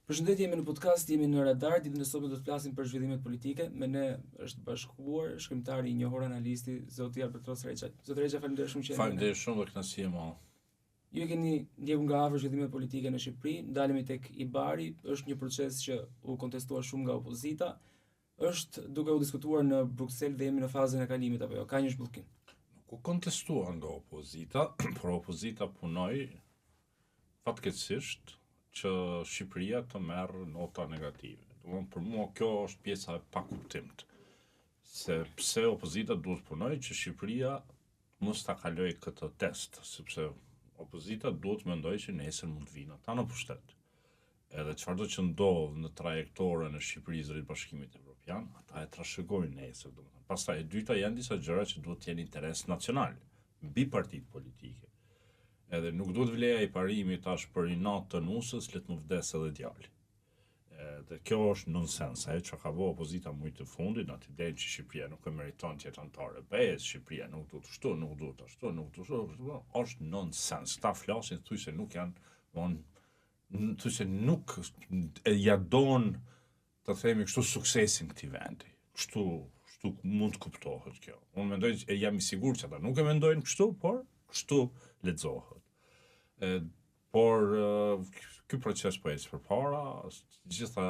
Përshëndetje, jemi në podcast, jemi në Radar, ditën e sotme do të flasim për zhvillimet politike. Me ne është bashkuar shkrimtari i njohur analisti zoti Albertos Reqa. Zoti Reqa, faleminderit shumë që jeni. Faleminderit shumë dhe kënaqësi e madhe. Ju e keni ndjekur nga afër zhvillimet politike në Shqipëri, ndalemi tek Ibari, është një proces që u kontestua shumë nga opozita, është duke u diskutuar në Bruksel dhe jemi në fazën e kalimit apo jo, ka një zhbllkim. Ku kontestuar nga opozita, por opozita punoi fatkeqësisht që Shqipëria të merr nota negative. Domthonë për mua kjo është pjesa e pakuptimit. Se pse opozita duhet punoj që Shqipëria mos ta kalojë këtë test, sepse opozita duhet mendoj që nesër mund të vinë ata në pushtet. Edhe çfarëdo që ndodh në trajektorën e Shqipërisë drejt Bashkimit Evropian, ata e trashëgojnë nesër, domethënë. Pastaj e dyta janë disa gjëra që duhet të jenë interes nacional mbi partitë politike. Edhe nuk duhet vleja i parimit tash për inat të nusës, le të më vdes edhe djali. Dhe kjo është nonsens, ajo që ka bërë opozita shumë të fundit, atë idenë që Shqipëria nuk e meriton të jetë anëtare e BE-s, Shqipëria nuk duhet ashtu, nuk duhet ashtu, nuk duhet ashtu, është nonsens. Këta flasin thuaj se nuk janë, thuaj se nuk e jadon të themi kështu suksesin këtij vendi. Kështu mund të kuptohet kjo. Unë mendoj e jam i sigurt që ata nuk e mendojnë kështu, por kështu lexohet. Por ky proces po ecë përpara, gjitha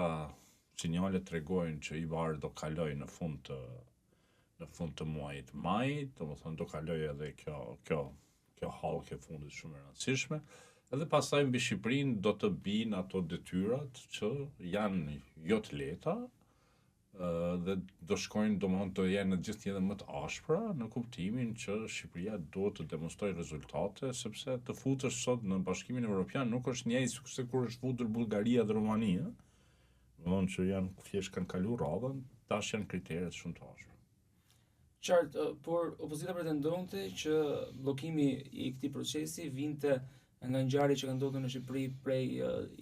sinjalet tregojnë që Ibari do kaloj në fund të muajit maj, domethënë do kaloj edhe kjo hallkë e fundit shumë e rëndësishme, edhe pastaj mbi Shqipërinë do të bijnë ato detyrat që janë jo të lehta, dhe do shkojnë, domethënë do jenë gjithë edhe më të ashpra në kuptimin që Shqipëria duhet të demonstrojë rezultate, sepse të futesh sot në Bashkimin Evropian nuk është njëjtë se kur është futur Bullgaria dhe Rumania, domethënë që janë thjesht kanë kaluar radhën, tash janë kriteret shumë të ashpra. Qartë, por opozita pretendonte që bllokimi i këtij procesi vinte nga ngjarjet që kanë ndodhur në Shqipëri prej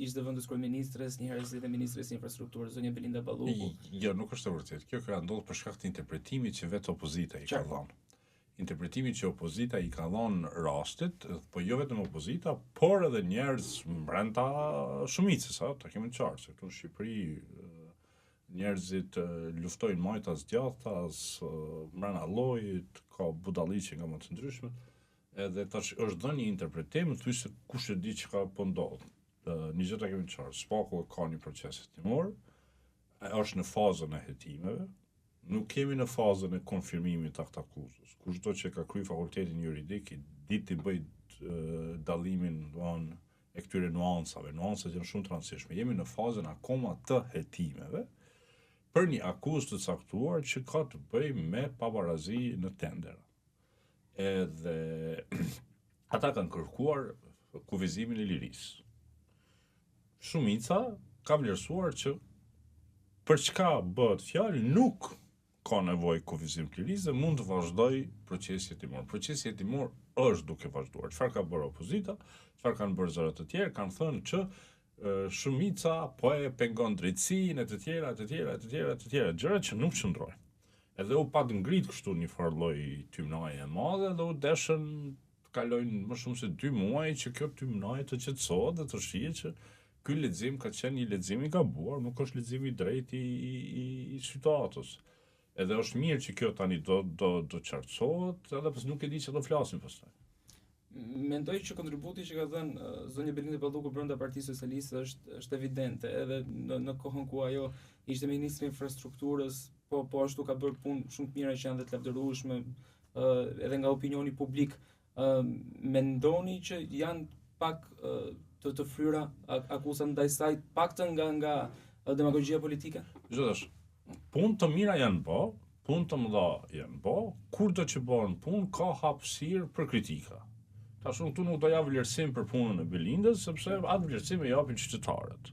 ish-zëvendës kryeministres, një herësi dhe ministres së infrastrukturës, zonja Belinda Balluku. Jo, nuk është e vërtetë. Kjo ka ndodhur për shkak të interpretimit që vetë opozita i ka dhënë. Interpretimi që opozita i ka dhënë rastit, po jo vetëm opozita, por edhe njerëz brenda shumicës, ta kemi qartë, se këtu në Shqipëri njerëzit luftojnë majtas djathta, mbrana llojit, ka budalliqe nga më të ndryshmet. Edhe tash është dhënë një interpretim, thuaj se kush e di çka po ndodh. Një gjë ta kemi qartë, Spaku ka një proces hetimor, është në fazën e hetimeve, nuk kemi në fazën e konfirmimit të akuzës. Kushdo që ka kryer fakultetin juridik, i ditë të bëj dallimin e këtyre nuancave. Nuancat janë shumë të rëndësishme. Jemi në fazën akoma të hetimeve për një akuzë të caktuar që ka të bëjë me pabarazi në tendera. Edhe ata kanë kërkuar kufizimin e lirisë. Shumica ka vlerësuar që për çka bëhet fjalë nuk ka nevojë kufizim të lirisë dhe mund të vazhdoj procesi hetimor. Procesi hetimor është duke vazhduar. Çfarë ka bërë opozita? Çfarë kanë bërë zërat të tjerë? Kanë thënë që shumica po e pengon drejtsinë e të tjera, gjëra që nuk qëndrojnë. Edhe u pat ngrit kështu një farë lloj tymnaje e madhe dhe u deshën të kalojnë më shumë se 2 muaj që kjo tymnaje të qetësohet dhe të shihet që ky lexim ka qenë një lexim i gabuar, nuk është lexim i drejtë i situatës. Edhe është mirë që kjo tani do qartësohet, edhe pse nuk e di që do flasim pastaj. Mendoj që kontributi që ka dhënë zonja Belinda Balluku brenda Partisë Socialiste është evidente, edhe në kohën ku ajo ishte ministri i infrastrukturës, po ashtu ka bërë punë shumë të mira që janë dhe të lavdërueshme edhe nga opinioni publik. Mendoni që janë pak të fryra akuzat ndaj saj, paktën nga demagogjia politike? Gjithashtu, punë të mira janë bë, punë të mëdha janë bë, kurdo që bëhen punë ka hapësirë për kritika. Tash unë këtu nuk do ja vlerësim për punën e Belindës, sepse atë vlerësim e japin qytetarët.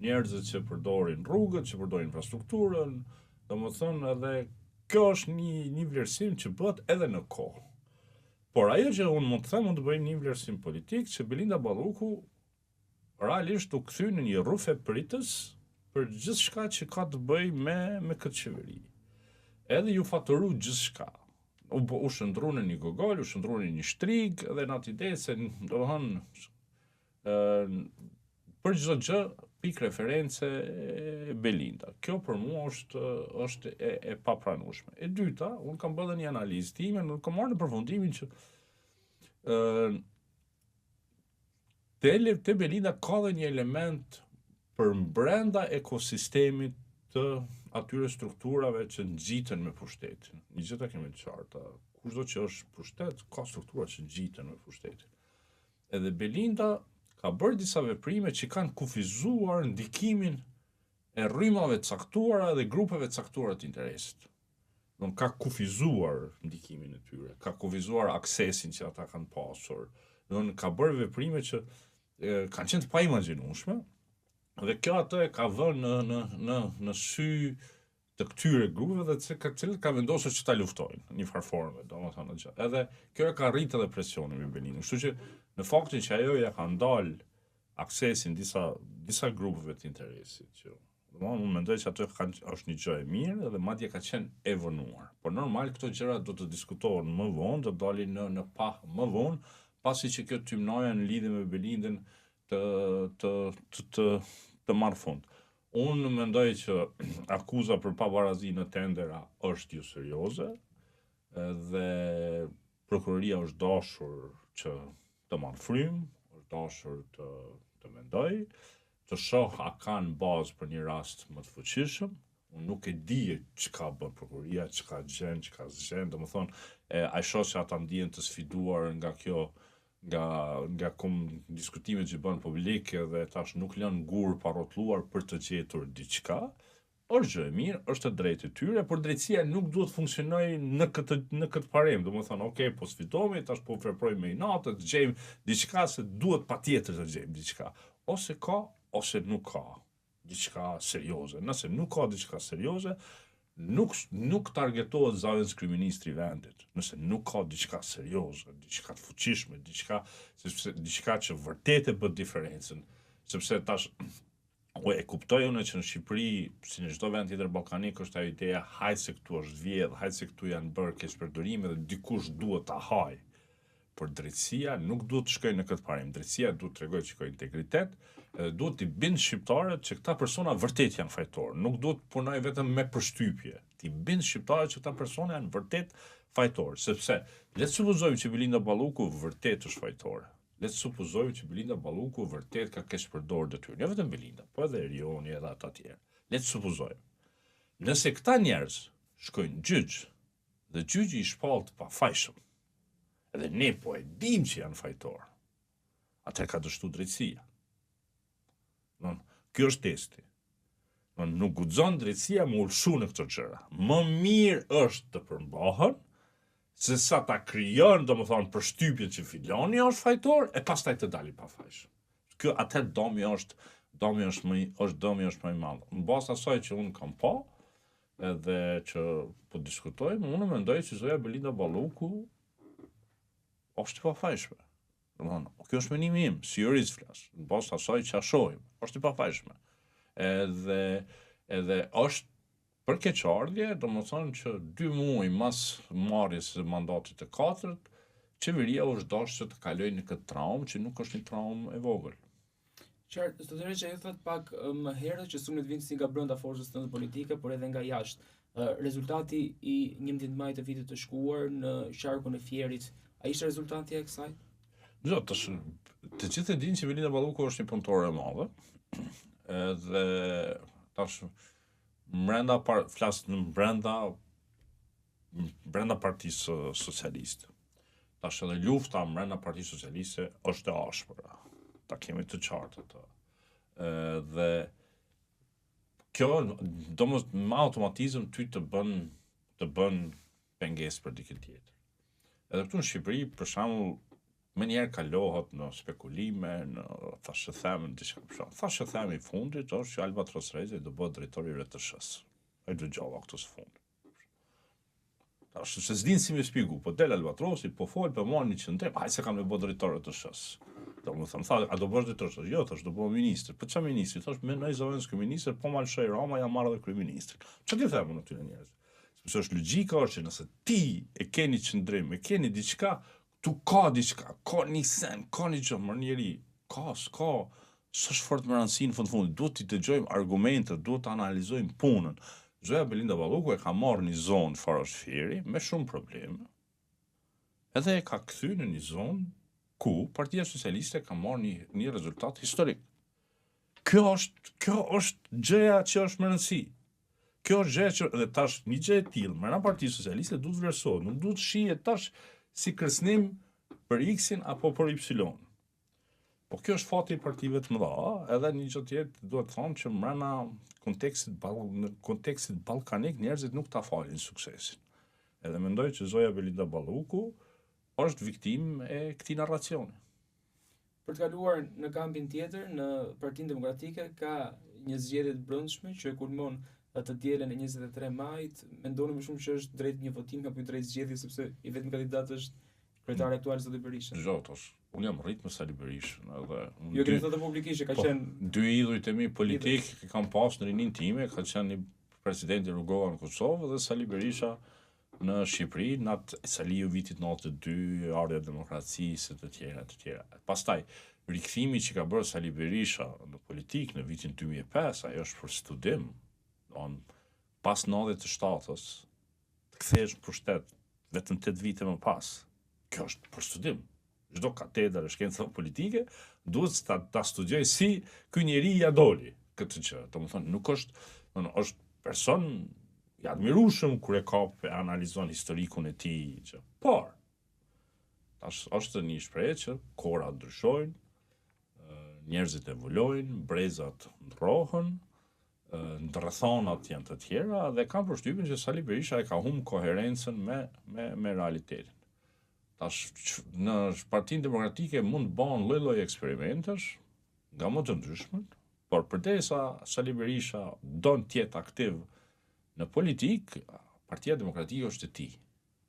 Njerëzit që përdorin rrugët, që përdorin infrastrukturën, domethënë edhe kjo është një vlerësim që bëhet edhe në kohë. Por ajo që unë mund të them, mund të bëj një vlerësim politik që Belinda Balluku realisht u kthy në një rrufë pritës për gjithçka që ka të bëjë me këtë qeveri. Edhe ju fatëru gjithçka. U shëndru në një gogol, u shëndru në një shtrig, dhe në atë ide se domethënë për çdo gjë pikë reference e Belinda. Kjo për mua është e papranueshme. E dyta, unë kam bërë një analizë time, nuk kam marrë në përfundimin që te Belinda ka dhe një element për brenda ekosistemit të atyre strukturave që ngjiten me pushtetin. Një gjë ta kemi të qarta. Kushdo që është pushtet, ka struktura që ngjiten me pushtetin. Edhe Belinda ka bërë disa veprime që kanë kufizuar ndikimin e rrymave të caktuara dhe grupeve të caktuara të interesit. Nuk ka kufizuar ndikimin e tyre, ka kufizuar aksesin që ata kanë pasur. Ka bërë veprime që kanë qenë të paimagjinueshme, dhe kjo atë e ka vënë në sy të këtyre grupeve dhe cilët ka vendosur që ta luftojnë një farë forme, domethënë gjë. Edhe kjo e ka rritë edhe presionin me Belindën. Kështu që në faktin që ajo ja ka ndal aksesin disa grupeve të interesit, që unë mendoj që atë është një gjë e mirë dhe madje ka qenë e vënuar. Por normal këto gjëra do të diskutohen më vonë, do dalin në pah më vonë, pasi që kjo tymnoja në lidhje me Belindën të marrë fund. Unë mendoj që akuza për pabarazi në tendera është jo serioze, dhe prokuroria është dashur që të marrë frymë, është dashur të mendoj, të shoh a kanë bazë për një rast më të fuqishëm. Unë nuk e di çka bën prokuroria, çka gjen, çka zgjen, domethënë ai shoh që ata ndihen të sfiduar nga kjo, nga diskutimet që bën publike dhe tash nuk lën gur pa rrotulluar për të gjetur diçka. Është gjë e mirë, është e drejtë e tyre, por drejtësia nuk duhet funksionojë në këtë parem. Domethënë, okay, po sfidohemi, tash po veprojmë me inatë, të gjejmë diçka, se duhet patjetër të gjejmë diçka. Ose ka, ose nuk ka diçka serioze. Nëse nuk ka diçka serioze, nuk targetohet zëvendëskryeministri i vendit. Nëse nuk ka diçka serioze, diçka të fuqishme, diçka që vërtet e bën diferencën, sepse tash e kuptoj unë që në Shqipëri, si në çdo vend tjetër ballkanik, është ajo ideja, hajde se këtu është vjedh, hajde se këtu janë bërë keqpërdorime dhe dikush duhet ta haj. Por drejtësia nuk duhet të shkojë në këtë parem. Drejtësia duhet të tregojë që ka integritet, edhe duhet t'i bind shqiptarët që këta persona vërtet janë fajtorë. Nuk duhet të punojë vetëm me përshtypje. T'i bind shqiptarët që këta persona janë vërtet fajtorë. Sepse, le të supozojmë që Belinda Balluku vërtet është fajtore. Le të supozojmë që Belinda Balluku vërtet ka keqpërdorur detyrën. Jo vetëm Belinda, po edhe Erioni edhe ata tjerë. Le të supozojmë. Nëse këta njerëz shkojnë gjyq dhe gjyqi i shpallt pafajshëm, edhe ne po e dim që janë fajtorë, atëherë ka dështu drejtësia. Kjo është testi. Nuk guxon drejtësia më ulshu në këto gjëra. Më mirë është të përmbahen, se sa ta krijon, domethënë, përshtypjen që filoni është fajtor, e pastaj të dali pafajshëm. Kjo atëherë domi është më i madh. Mbas asaj që unë kam pa, edhe që po diskutojmë, unë mendoj që zoja Belinda Balluku është i pafajshme. Kjo është menimi im, si jurist flas, në bazë të asaj që shohim, është i pafajshme. Edhe është për keqardhje, domethënë që 2 muaj mas marrjes së mandatit të 4-të, qeveria është dashur që të kalojë në këtë traumë, që nuk është një traumë e vogël. Qartë, zotëre që ju thot pak më herët që sulmet vinë si nga brenda forcës tënde politike, por edhe nga jashtë. Rezultati i 11 maj të vitit të shkuar në qarkun e Fierit, a ishte rezultati i kësaj? Jo, të gjithë e dinë që Belinda Balluku është një punëtore e madhe, dhe tash brenda Partisë Socialiste. Tash edhe lufta brenda Partisë Socialiste është e ashpër. Ta kemi të qartë atë. Dhe kjo me automatizëm ty të bën pengesë për dikë tjetër. Edhe këtu në Shqipëri, për shembull, më njerë kalohet në spekulime, në thashë themi i fundit është që Albatros Rezi do bëhet drejtori i RTS-s. Ai dëgjova këtë së fundi. Tash se s'din si më shpjegu, po del Albatrosi, po fol, po marr një qendrim, hajde se kam të bëj drejtor i RTS-s. Domethënë, tha, a do bësh drejtor? Jo, thash, do bëj ministër. Po ç'a ministri? Thash, me ndaj zëvendësky ministër, po mal shoj Rama, ja marr edhe kryeministër. Ç'a ti them unë aty njerëz? Sepse është logjika është që nëse ti e ke një qendrim, e ke një diçka, tu ka diçka, ka një sen, ka një gjë, më njeri, s'ka s'është fort me rëndësi në fundit, duhet t'i dëgjojmë argumentet, duhet të analizojmë punën. Zoja Belinda Balluku e ka marrë një zonë Farosferi me shumë probleme, edhe e ka kthy në një zonë ku Partia Socialiste ka marrë një rezultat historik. Kjo është gjëja që është më rëndësi. Kjo është gjëja që dhe tash një gjë e tillë, mëna Partia Socialiste duhet vlerësohet, nuk duhet shihet tash si kërcënim për X-in apo për Y. Po kjo është fati i partive të mëdha, edhe një gjë tjetër duhet thonë që mbrana kontekstit ballkanik njerëzit nuk ta falin suksesin. Edhe mendoj që Zoja Belinda Balluku është viktimë e këtij narracioni. Për të kaluar në kampin tjetër, në Partinë Demokratike ka një zgjedhje të brendshme që e kulmon të dielën e 23 majit. Mendoni më shumë që është drejt një votimi apo drejt zgjedhjes, sepse i vetmi kandidat është kryetari aktual zoti Berisha. Unë jam rrit me Sali Berishën, edhe jo keni thënë publikisht ka qenë dy idhujt e mi politik që kam pas në rinin time, ka qenë një presidenti Rugova në Kosovë dhe Sali Berisha në Shqipëri, në atë Saliu vitit 92, ardha e demokracisë të tjera. Pastaj rikthimi që ka bërë Sali Berisha në politikë në vitin 2005, ajo është për studim. Pas 97-s, të kthehesh në pushtet vetëm 8 vite më pas. Kjo është për studim. Çdo katedër e shkencave politike duhet ta studioj si ky njeri ja doli këtë gjë. Domethënë nuk është person i admirueshëm kur e kap e analizon historikun e tij, por është një shprehje që kohërat ndryshojnë, njerëzit evolojnë, brezat ndrohen, ndërthonat janë të tjera dhe kam përshtypjen që Sali Berisha e ka humbur koherencën me realitetin. Në Partinë Demokratike mund të bëhen lloj-lloj eksperimentesh nga më të ndryshmet, por përderisa Sali Berisha don të jetë aktiv në politikë, Partia Demokratike është e tij.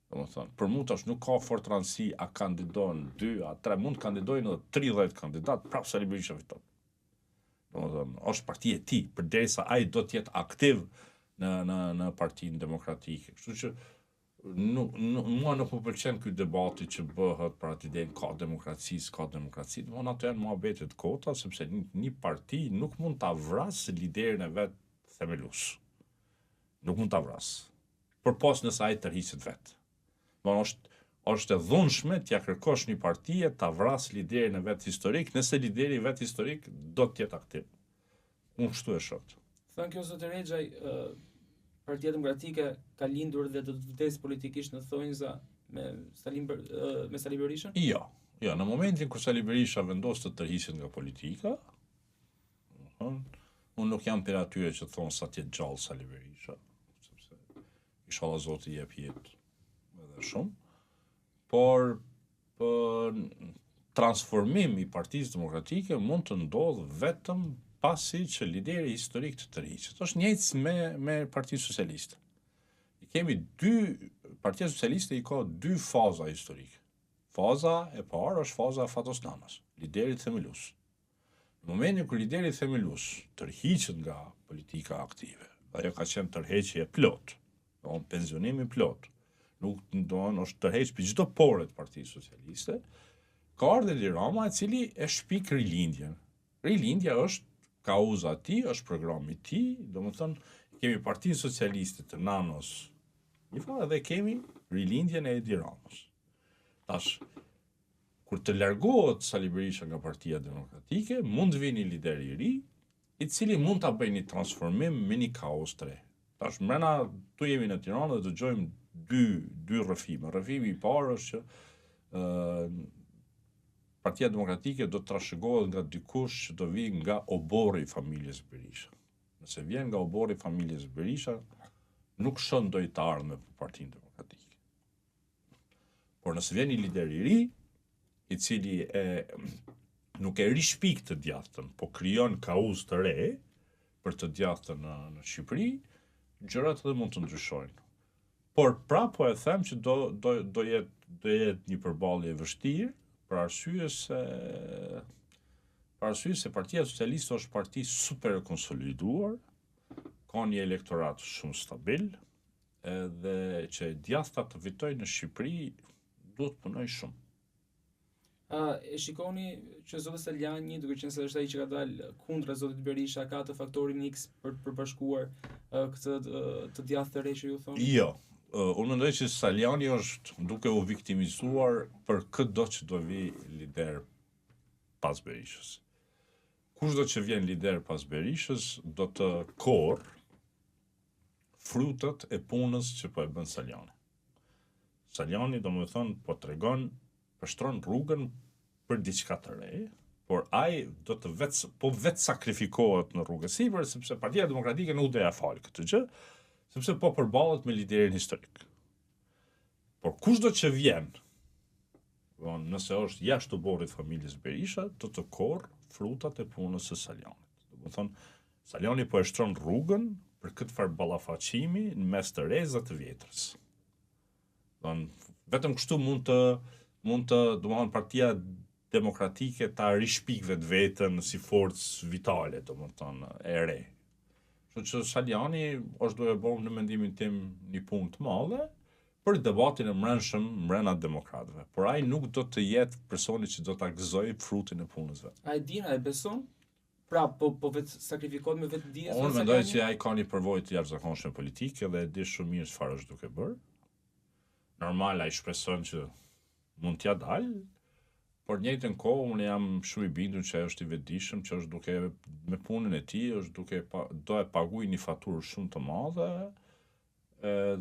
Domethënë, për mua tash nuk ka fort rëndësi a kandidon 2 a 3, mund të kandidojnë edhe 30 kandidat, prapë Sali Berisha fiton. Domethënë, është partia e tij, përderisa ai do të jetë aktiv në Partinë Demokratike. Kështu që mua nuk më pëlqen ky debati që bëhet për atë idenë ka demokraci. Domethënë ato janë muhabetet kota, sepse një parti nuk mund ta vrasë liderin e vet themelues. Nuk mund ta vrasë. Përpos nëse ai tërhiqet vet. Është e dhunshme t'ja kërkosh një partie ta vrasë liderin e vet historik, nëse lideri i vet historik do të jetë aktiv. Unë kështu e shoh. Thënë kjo zoti Rexhaj, Partia Demokratike ka lindur dhe do të vdesë politikisht në thonjza me Sali Berishën? Jo, në momentin kur Sali Berisha vendos të tërhiqet nga politika, unë nuk jam për atyre që thonë sa t'jetë gjallë Sali Berisha, sepse inshallah Zoti jep jetë edhe shumë, por transformimi i Partisë Demokratike mund të ndodhë vetëm pasi që lideri historik të tërhiqet. Është njëjtë me Partinë Socialiste. Partia Socialiste i ka 2 faza historike. Faza e parë është faza e Fatos Nanës, lideri themelues. Në momentin kur lideri themelues tërhiqet nga politika aktive, ajo ka qenë tërheqje plot, pensionimi plot. Nuk është tërheqje për çdo porë të Partisë Socialiste, ka ardhur Edi Rama, i cili e shpik rilindjen. Rilindja është kauza e tij, është programi i tij, domethënë kemi Partinë Socialiste të Nanos, dhe kemi rilindjen e Edi Ramës. Tash, kur të largohet Sali Berisha nga Partia Demokratike, mund të vini lider i ri, i cili mund ta bëjë një transformim me një kaos të re. Tash, mrena tu jemi në Tiranë dhe dëgjojmë dy rrëfime. Rrëfimi i parë është që Partia Demokratike do të trashëgohet nga dikush që do vi nga oborri i familjes Berisha. Nëse vjen nga oborri i familjes Berisha, nuk shon do të ardhmë për Partinë Demokratike. Por nëse vjen një lider i ri, i cili nuk e rishpik të djathtën, po krijon kauz të re për të djathtën në Shqipëri, gjërat edhe mund të ndryshojnë. Por prapë e them që do jetë një përballje e vështirë, për arsye se Partia Socialiste është parti super konsoliduar, ka një elektorat shumë stabil, edhe që djathta të fitojnë në Shqipëri duhet punoj shumë. E shikoni që zoti Saljani, duke qenë se është ai që ka dalë kundra zotit Berisha, ka të faktorin X për të përbashkuar këtë të djathtë të re që ju thoni? Jo. Unë mendoj që Saljani është duke u viktimizuar për çdo që do vi lider pas Berishës. Kushdo që vjen lider pas Berishës do të korr frutët e punës që po e bën Saljani. Saljani domethënë po tregon, pështron rrugën për diçka të re, por ai do të vetë sakrifikohet në rrugën sipër, sepse Partia Demokratike nuk do ja falë këtë gjë, sepse po përballet me liderin historik. Por kushdo që vjen, nëse është jashtë oborrit familjes Berisha, do të korr frutat e punës së Saljanit. Domethënë, Saljani po e shtron rrugën për këtë farë ballafaqimi në mes të rezë të vjetrës. Vetëm kështu mund të domethënë Partia Demokratike ta rishpik vetveten si forcë vitale, domethënë e re. Kështu që Saljani është duke bërë në mendimin tim një punë të madhe për debatin e mbrëmshëm brenda demokratëve. Por ai nuk do të jetë personi që do ta gëzojë frutin e punës vet. Ai din, ai beson? Pra, po vetë sakrifikohet me vetë dijes. Unë mendoj që ai ka një përvojë të jashtëzakonshme politike dhe e di shumë mirë çfarë është duke bërë. Normal ai shpreson që mund t'ja dalë, por në njëjtën kohë unë jam shumë i bindur që ai është i vetëdijshëm, që është duke me punën e tij, është duke do e paguajë një faturë shumë të madhe.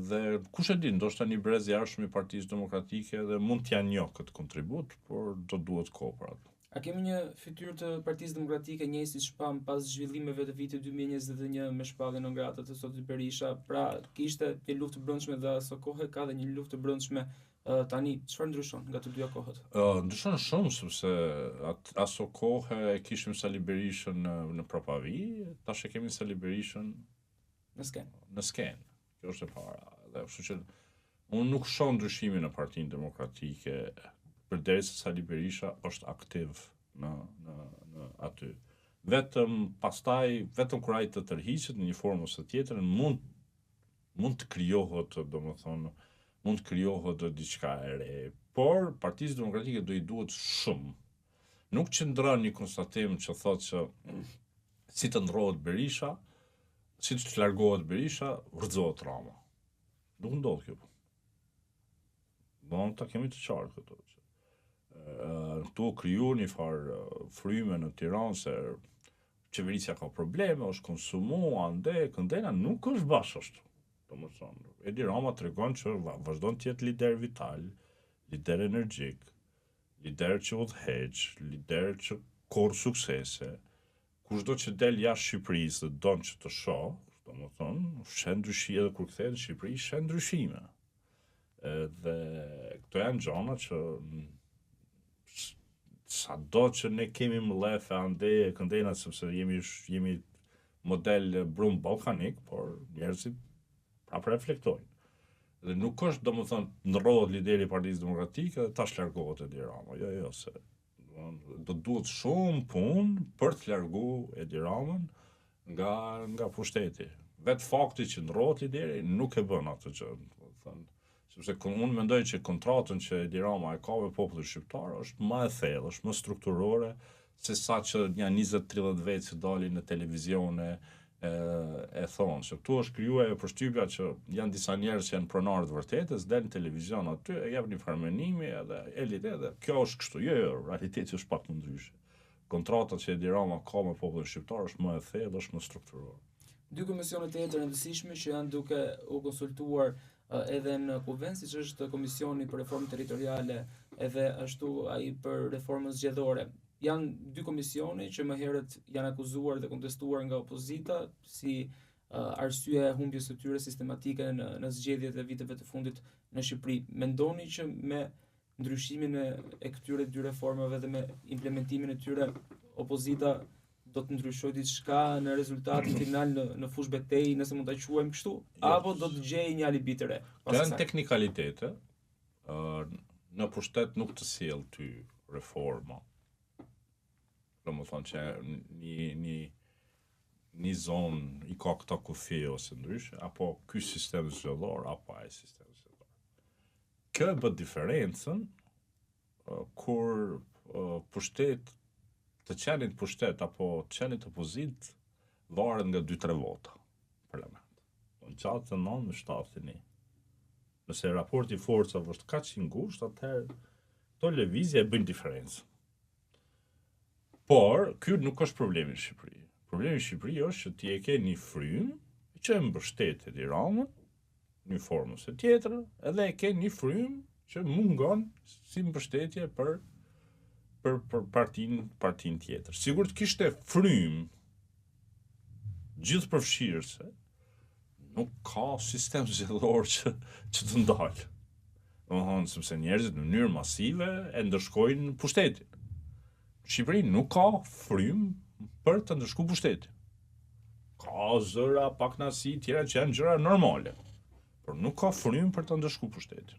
Dhe kush e di, ndoshta një brez i jashtëm i Partisë Demokratike dhe mund t'ja njoh këtë kontribut, por do duhet kohë për atë. A kemi një fytyrë të Partisë Demokratike njëjë si shpam pas zhvillimeve të vitit 2021 me shpalljen non grata të zotit Berisha? Pra, kishte një luftë të brendshme dhe aso kohë ka dhe një luftë të brendshme tani. Çfarë ndryshon nga të dyja kohët? Ndryshon shumë, sepse aso kohë e kishim Sali Berishën në propavi, tash e kemi Sali Berishën në skenë. Kjo është e para. Dhe kështu që unë nuk shoh ndryshimin në Partinë Demokratike përderisa Sali Berisha është aktiv në aty. Vetëm kur ai të tërhiqet në një formë ose tjetrën mund të krijohet, domethënë, mund të krijohet diçka e re. Por Partisë Demokratike do i duhet shumë. Nuk qëndron një konstatim që thotë që si të ndrohet Berisha, si të largohet Berisha, rrëzohet Rama. Nuk ndodh kjo. Do ta kemi të qartë këtu. Këtu kriju një farë fryme në Tiranë se qeverisja ka probleme, është konsumu, ande, këndena, nuk është bashkë ashtu. Domethënë, Edi Rama tregon që vazhdon të jetë lider vital, lider energjik, lider që udhëheq, lider që korr suksese. Kushdo që del jashtë Shqipërisë dhe don që të shoh, domethënë, shen ndryshime edhe kur kthehet në Shqipëri, shen ndryshime. Dhe këto janë gjëra që sado që ne kemi mlefe, ande, këndena, sepse jemi model brum balkanik, por njerëzit prapë reflektojnë. Dhe nuk është, domethënë, ndrohet lideri i Partisë Demokratike dhe tash largohet Edi Rama. Jo, se do duhet shumë punë për të larguar Edi Ramën nga pushteti. Vetë fakti që ndrohet lideri nuk e bën atë gjë, domethënë. Sepse unë mendoj që kontratën që Edi Rama e ka me popullin shqiptar është më e thellë, është më strukturore se sa që një 20-30 vjet që dalin në televizione e thonë. Se këtu është krijuar përshtypja që janë disa njerëz që janë pronarë të vërtetës, del në televizion aty, e jep një farmenimi edhe edhe kjo është kështu. Jo, realiteti është pak më ndryshe. Kontrata që Edi Rama ka me popullin shqiptar është më e thellë, është më strukturore. Dy komisione të rëndësishme që janë duke u konsultuar edhe në kuvend, siç është Komisioni për Reformë Territoriale edhe ashtu ai për reformën zgjedhore. Janë dy komisione që më herët janë akuzuar dhe kontestuar nga opozita si arsye e humbjes së tyre sistematike në zgjedhjet e viteve të fundit në Shqipëri. Mendoni që me ndryshimin e këtyre dy reformave dhe me implementimin e tyre opozita do të ndryshojë diçka në rezultatin final në fushë betejë, nëse mund ta quajmë kështu, apo do të gjejë një alibi të re? Janë teknikalitete. Në pushtet nuk të sjell ty reforma. Domethënë që një zonë i ka këta kufi ose ndryshe, apo ky sistem zgjedhor, apo ai sistem zgjedhor. Kjo e bë diferencën kur pushtet, të qenit pushtet apo të qenit opozit varet nga 2-3 vota parlament. Në qatë të 9 në 7-1. Nëse raporti forcave është kaq i ngushtë, atëherë to lëvizje e bëjnë diferencë. Por, ky nuk është problemi në Shqipëri. Problemi në Shqipëri është që ti e ke një frymë që e mbështet i Ramën, një formës e tjetër, edhe e ke një frymë që mungon si mbështetje për partin tjetër. Sigur të kishte frymë gjithë përfshirëse, nuk ka sistem zgjedhor që të ndalë. Domethënë, sepse njerëzit në mënyrë masive e ndërshkojnë pushtetin. Shqipëri nuk ka frymë për të ndërshkuar pushtetin. Ka zëra, paknasi, tjera që janë gjëra normale, por nuk ka frymë për të ndërshkuar pushtetin.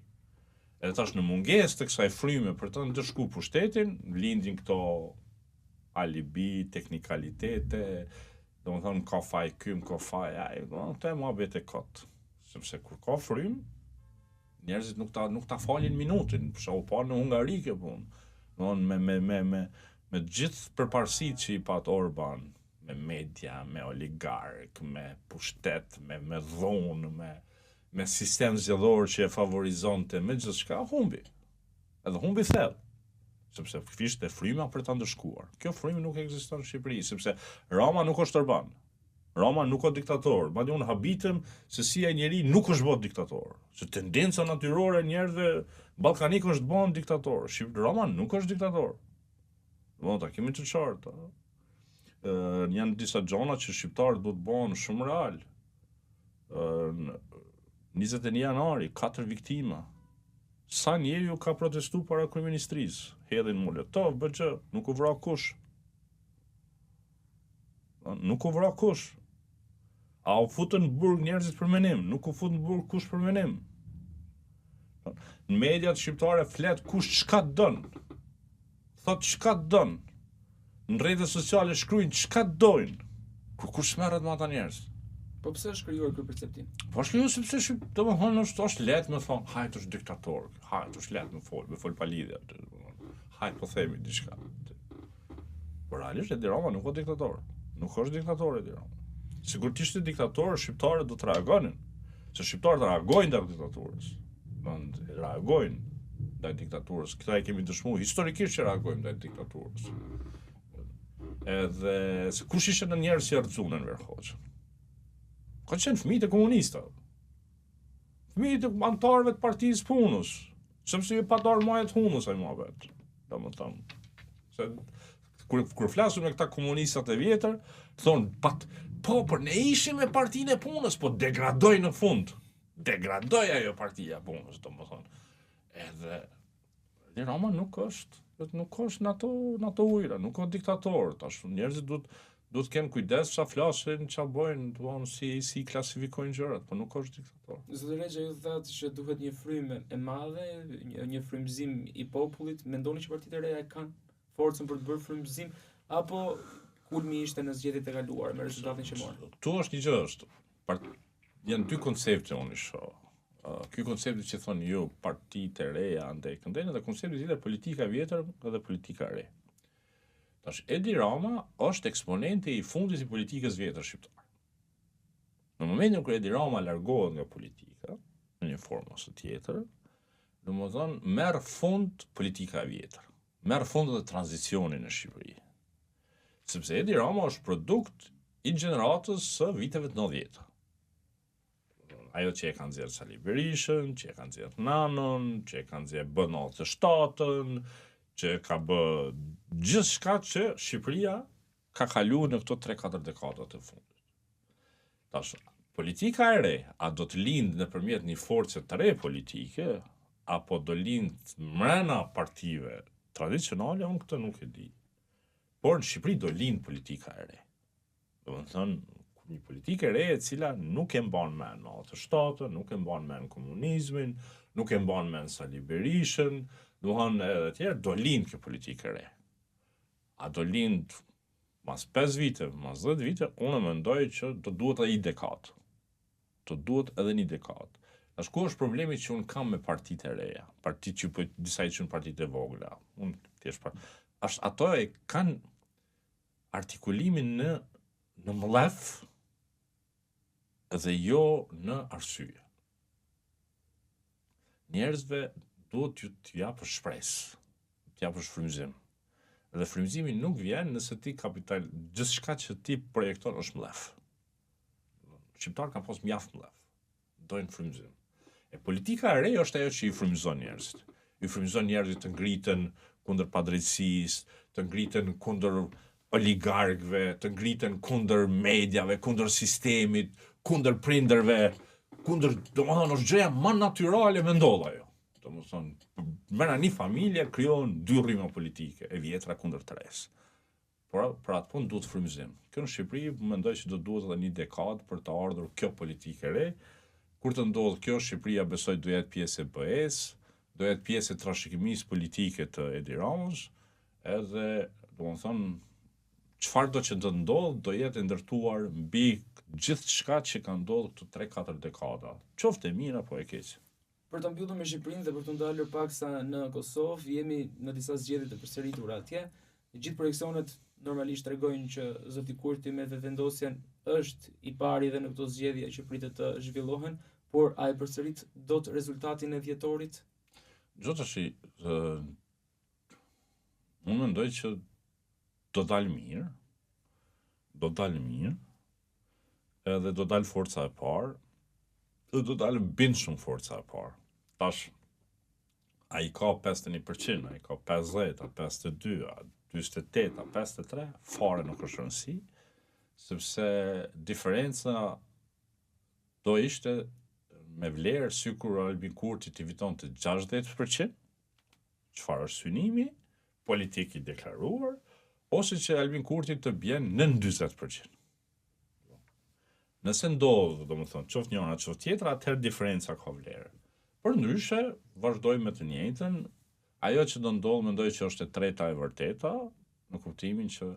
Edhe tash në mungesë të kësaj fryme për të ndërshkuar pushtetin, lindin këto alibi, teknikalitete, domethënë ka faj kym, ka faj ai, këto e mohabet e kot. Sepse kur ka frymë, njerëzit nuk ta falin minutin, për shkak pa në Hungari kjo punë. Domethënë me gjithë përparësitë që i pat Orban, me media, me oligark, me pushtet, me dhonë, me sistem zgjedhor që e favorizonte me gjithçka, humbi. Edhe humbi thellë. Sepse kishte fryma për ta ndërshkuar. Kjo frymë nuk ekziston në Shqipëri, sepse Rama nuk është Orban. Rama nuk është diktator. Madje unë habitem se si ai njeri nuk është bërë diktator. Se tendenca natyrore e njerëzve ballkanik është të bëhen diktator. Rama nuk është diktator. Domethënë ta kemi të qartë. Janë disa gjona që shqiptarët do të bëhen shumë real. 21 janari, 4 viktima. Sa njeriu ka protestuar para kryeministrisë, hedhin molotov, BX, nuk u vra kush. Nuk u vra kush. A u futën në burg njerëzit për menim, nuk u fut në burg kush për menim. Në mediat shqiptare flet kush çka don. Thot çka don. Në rrjetet sociale shkruajnë çka dojnë. Kush merret me ata njerëz? Po pse është krijuar ky perceptim? Po është krijuar sepse domethënë është lehtë me thon, hajt është diktator, hajt është lehtë me fol pa lidhje. Hajt po themi diçka. Por realisht Edi Rama nuk është diktator. Nuk është diktator Edi Rama. Sigur të ishte diktator, shqiptarët do të reagonin. Se shqiptarët reagojnë ndaj diktaturës. Reagojnë ndaj diktaturës. Këta e kemi dëshmuar historikisht që reagojnë ndaj diktaturës. Edhe se kush ishte në njerëz si Erzunen Verhoxha? Ka qenë fëmijët e komunistëve. Fëmijët e antarëve të Partisë Punës, sepse ju patar majet hunës ai muhabet. Domethënë, se kur flasim me këta komunistat e vjetër, thonë po, por ne ishim me Partinë e Punës, po degradoi në fund. Degradoi ajo Partia e Punës, domethënë. Edhe Rama nuk është në ato ujëra, nuk është diktator. Tash njerëzit duhet të kenë kujdes çfarë flasin, çfarë bëjnë, domethënë si klasifikojnë gjërat, por nuk është diktator. Zoti Rexha ju thatë që duhet një frymë e madhe, një frymëzim i popullit. Mendoni që partitë e reja kanë forcën për të bërë frymëzim, apo kulmi ishte në zgjedhjet e kaluara me rezultatin që morën? Ktu është një gjë, janë dy koncepte unë i shoh. Ky koncepti që thonë ju partitë e reja andaj këndejnë, dhe koncepti tjetër politika e vjetër dhe politika e re. Tash Edi Rama është eksponenti i fundit i politikës vjetër shqiptare. Në momentin kur Edi Rama largohet nga politika, në një formë ose tjetër, domethënë merr fund politika e vjetër. Merr fund edhe tranzicioni në Shqipëri. Sepse Edi Rama është produkt i gjeneratës së viteve të 90. Ajo që e kanë nxjerrë Sali Berishën, që e kanë nxjerrë Nanon, që e kanë nxjerrë B97-ën, që ka bë gjithçka që Shqipëria ka kaluar në këto 3-4 dekada të fundit. Tash, politika e re, a do të lindë nëpërmjet një force të re politike, apo do lindë mrena partive tradicionale, unë këtë nuk e di. Por në Shqipëri do lindë politika e re. Domethënë, një politikë e re e cila nuk e mban mend B97, nuk e mban mend komunizmin, nuk e mban mend Sali Berishën, domethënë edhe tjerë, do lind kjo politikë e re. A do lind mas 5 vite, mas 10 vite, unë mendoj që do duhet edhe një dekadë. Do duhet edhe një dekadë. Tash ku është problemi që unë kam me partitë e reja, partitë që disa i quajnë partitë e vogla. Unë thjesht pra. Ato e kanë artikulimin në mlef dhe jo në arsye. Njerëzve duhet t'ju japësh shpresë, t'ju japësh frymëzim. Dhe frymëzimi nuk vjen nëse ti gjithçka që ti projekton është mlef. Shqiptarët kanë pas mjaft mlef. Dojnë frymëzim. E politika e re është ajo që i frymëzon njerëzit. I frymëzon njerëzit të ngriten kundër padrejtësisë, të ngriten kundër oligarkëve, të ngriten kundër mediave, kundër sistemit, kundër prindërve, domethënë është gjëja më natyrale me ndodh ajo. Domethënë, merr një familje krijon 2 rrymë politike e vjetra kundër 3. Por për atë punë duhet frymëzim. Kjo në Shqipëri mendoj që do duhet edhe një dekadë për të ardhur kjo politikë e re. Kur të ndodh kjo, Shqipëria besoj do jetë pjesë e BE-s, do jetë pjesë e trashëgimisë politike të Edi Ramës, edhe domethënë çfarë do që do ndodh do jetë ndërtuar mbi gjithçka që ka ndodhur këto 3-4 dekada. Qoftë e mirë apo e keq. Për të mbyllur me Shqipërinë dhe për të ndalur paksa në Kosovë, jemi në disa zgjedhje të përsëritura atje. Gjithë projeksionet normalisht tregojnë që zoti Kurti me vetëvendosjen është i pari dhe në këto zgjedhje që pritet të zhvillohen, por a e përsërit dot rezultatin e dhjetorit? Gjotëshi, unë mendoj që do dalë mirë, edhe do dalë forca e parë, dhe do dalë bindshëm forca e parë. Tash, a i ka 51%, a i ka 50, a 52, a 28, a 53, fare nuk është rëndësi, sepse diferenca do ishte me vlerë sikur Albin Kurti t'i fiton të 60%, çfarë është synimi politik i deklaruar, ose që Albin Kurti të bjen nën 40%. Nëse ndodh, domethënë, qoftë njëra, qoftë tjetra, atëherë diferenca ka vlerë. Për ndryshe, vazhdojmë me të njëjtën. Ajo që do ndodh, mendoj që është e treta e vërteta, në kuptimin që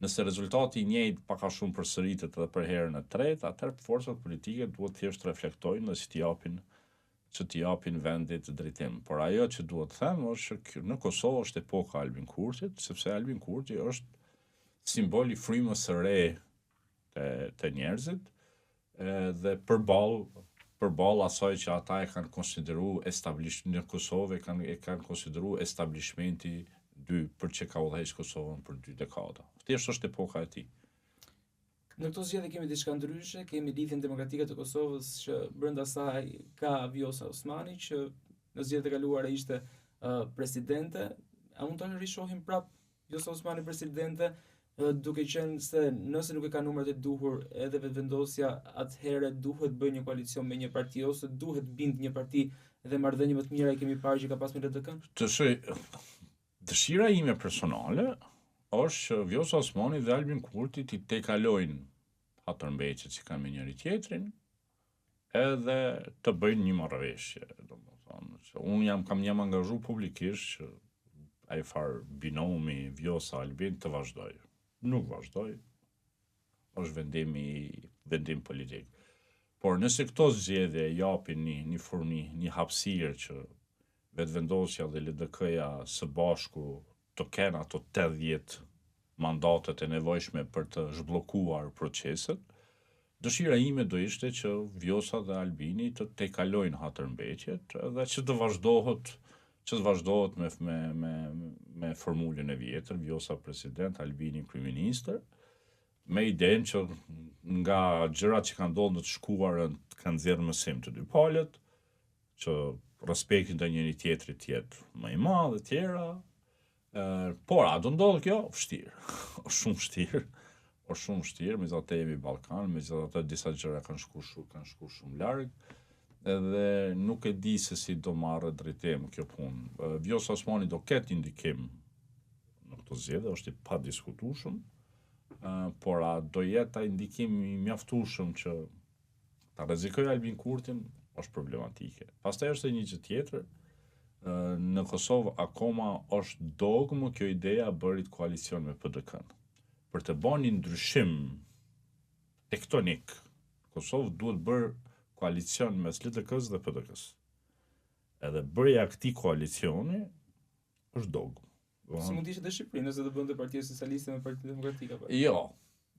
nëse rezultati i njëjtë pak a shumë përsëritet edhe për herën e tretë, atëherë forcat politike duhet thjesht reflektojnë dhe që t'i japin vendit drejtim. Por ajo që duhet të them është që në Kosovë është epoka Albin Kurtit, sepse Albin Kurti është simbol i frymës së re të njerëzit, dhe përballë asaj që ata e kanë konsideruar në Kosovë e kanë konsideruar establishmenti për që ka udhëheq Kosovën për 2 dekada. Thjesht është epoka e tij. Në këto zgjedhje kemi diçka ndryshe, kemi lidhjen demokratike të Kosovës që brenda saj ka Vjosa Osmani që në zgjedhjet e kaluara ishte presidente. A mund të rishohim prap Vjosa Osmani presidente, duke qenë se nëse nuk e ka numrat e duhur edhe vetëvendosja, atëherë duhet bëjë një koalicion me një parti ose duhet bind një parti dhe marrëdhënie më të mira i kemi parë që ka pas me LDK-n? Dëshira ime personale është që Vjosa Osmani dhe Albin Kurti t'i tekalojnë hatërmbajtjet që kanë me njëri tjetrin, edhe të bëjnë një marrëveshje, domethënë që unë jam angazhuar publikisht që ai far binomi Vjosa Albin të vazhdojë. Nuk vazhdoj, është vendim politik. Por nëse këto zgjedhje japin një hapësirë që vetëvendosja dhe LDK-ja së bashku të kenë ato 80 mandatet e nevojshme për të zhbllokuar proceset, dëshira ime do ishte që Vjosa dhe Albini të tekalojnë hatërmbajtjet dhe që të vazhdohet me formulën e vjetër, Vjosa president, Albini kryeministër, me idenë që nga gjërat që kanë ndodhur në të shkuarën kanë nxjerrë mësim të dy palët, që respekti ndaj njëri tjetrit të jetë më i madh e tjera. Por a do ndodh kjo? Vështirë. Është shumë vështirë, megjithatë jemi Ballkan, megjithatë disa gjëra kanë shkuar shumë larg. Edhe nuk e di se si do marrë drejtim kjo punë. Vjosa Osmani do ketë indikim në këto zgjedhje, është i padiskutueshëm, por a do jetë ai indikim i mjaftueshëm që ta rrezikojë Albin Kurtin është problematike. Pastaj është një gjë tjetër, në Kosovë akoma është dogmë kjo ideja bërit koalicion me PDK-n. Për të bërë një ndryshim tektonik, Kosovë duhet bërë koalicion mes LDK-s dhe PDK-s. Edhe bërja këtij koalicioni është dogmë. Si mund të ishte në Shqipëri nëse do bënte Partia Socialiste me Partinë Demokratike apo? Jo,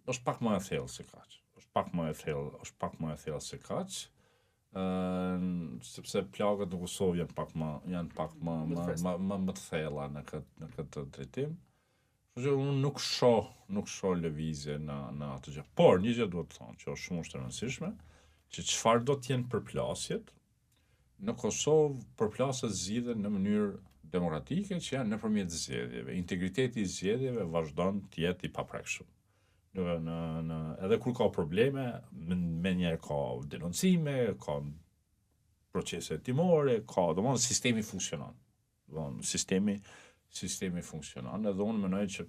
është pak më e thellë se kaq. Është pak më e thellë se kaq. Sepse plagët në Kosovë janë pak më të thella në këtë drejtim. Kështu që unë nuk shoh lëvizje në atë gjë. Por një gjë duhet të thonë që është shumë e rëndësishme, që çfarë do të jenë përplasjet në Kosovë, përplasjet zgjidhen në mënyrë demokratike që janë nëpërmjet zgjedhjeve. Integriteti i zgjedhjeve vazhdon të jetë i paprekshëm. Edhe kur ka probleme, me njerë ka denoncime, ka procese timore, domethënë sistemi funksionon. Sistemi funksionon, edhe unë mendoj që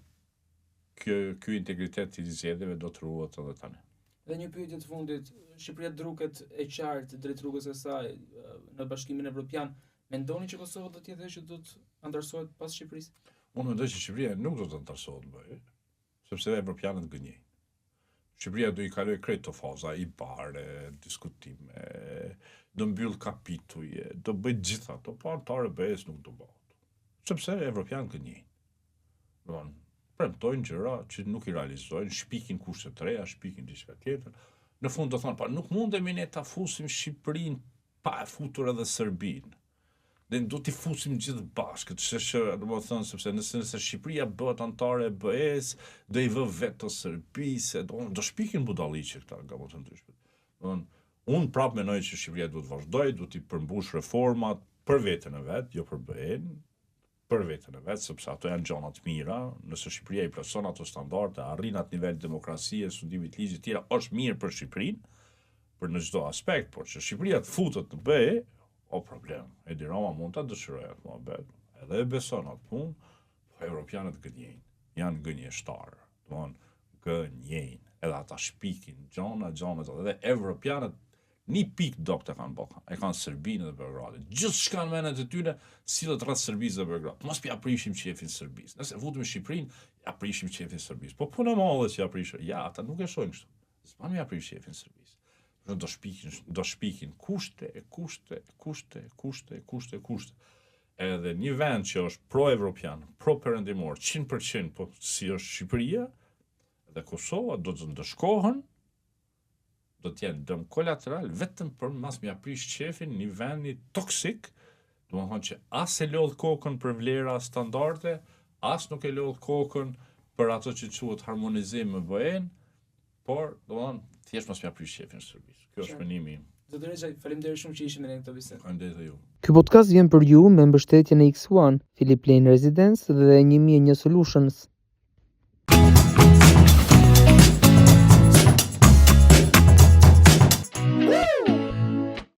ky integritet i zgjedhjeve do të ruhet edhe tani. Dhe një pyetje të fundit, Shqipëria duket e qartë drejt rrugës së saj në Bashkimin Evropian. Mendoni që Kosova do të jetë që do të antarësohet pas Shqipërisë? Unë mendoj që Shqipëria nuk do të antarësohet më, sepse evropianët gënjejnë. Shqipëria do i kaloj krejt të faza, i bare, diskutime, do mbyll kapituje, do bëj gjitha ato, po antarë BE-s nuk do bëhet. Sepse evropianët gënjejnë. Premtojnë gjëra që nuk i realizojnë, shpikin kushte të reja, shpikin diçka tjetër. Në fund do thonë, pa nuk mundemi ne ta fusim Shqipërinë pa e futur edhe Serbinë. Dhe do t'i fusim gjithë bashkët, domethënë sepse nëse Shqipëria bëhet antare e BE-s, do i vë veto Serbisë, do shpikin budalliqe këta nga më të ndryshme. Unë prapë mendoj që Shqipëria duhet të vazhdojë, duhet t'i përmbush reformat për veten e vet, jo për BE-n, për veten e vet, sepse ato janë gjëra të mira, nëse Shqipëria i plotson ato standarde, arrin atë nivel demokracie, studimit ligjit të tjera, është mirë për Shqipërinë, për në çdo aspekt, por që Shqipëria të futet në BE, o problem. Edi Rama mund ta dëshirojë atë muhabet, edhe e beson atë punë, po evropianët gënjejnë. Janë gënjeshtarë, gënjejnë. Edhe ata shpikin gjona, edhe evropianët një pikë dokte kanë bërë. E kanë Serbinë dhe Beogradin. Gjithçka në menet e tyre sillet rreth Serbisë dhe Beogradit. Mos pi aprishim qefin Serbisë. Nëse futemi në Shqipërinë, aprishim qefin Serbisë. Po punë e madhe që aprishim. Ja, ata nuk e shohin kështu. S'pan mi aprish qefin Serbisë. Do shpikin kushte. Edhe një vend që është pro-evropian, pro-perëndimor, 100%, po si është Shqipëria dhe Kosova, do të ndëshkohen, do të jenë dëm kolateral vetëm për mas mi aprish qefin një vendi toksik, domethënë që as e lodh kokën për vlera standarde, as nuk e lodh kokën për ato që quhet harmonizim me BE-n, por domethënë thjesht mos mi aprish qefin në Serbisë. Kjo është menimi im. Zotëri Xhaj, faleminderit shumë që ishim në këtë bisedë. Faleminderit ju. Ky podcast vjen për ju me mbështetjen e X1, Philip Lane Residence dhe 1001 Solutions.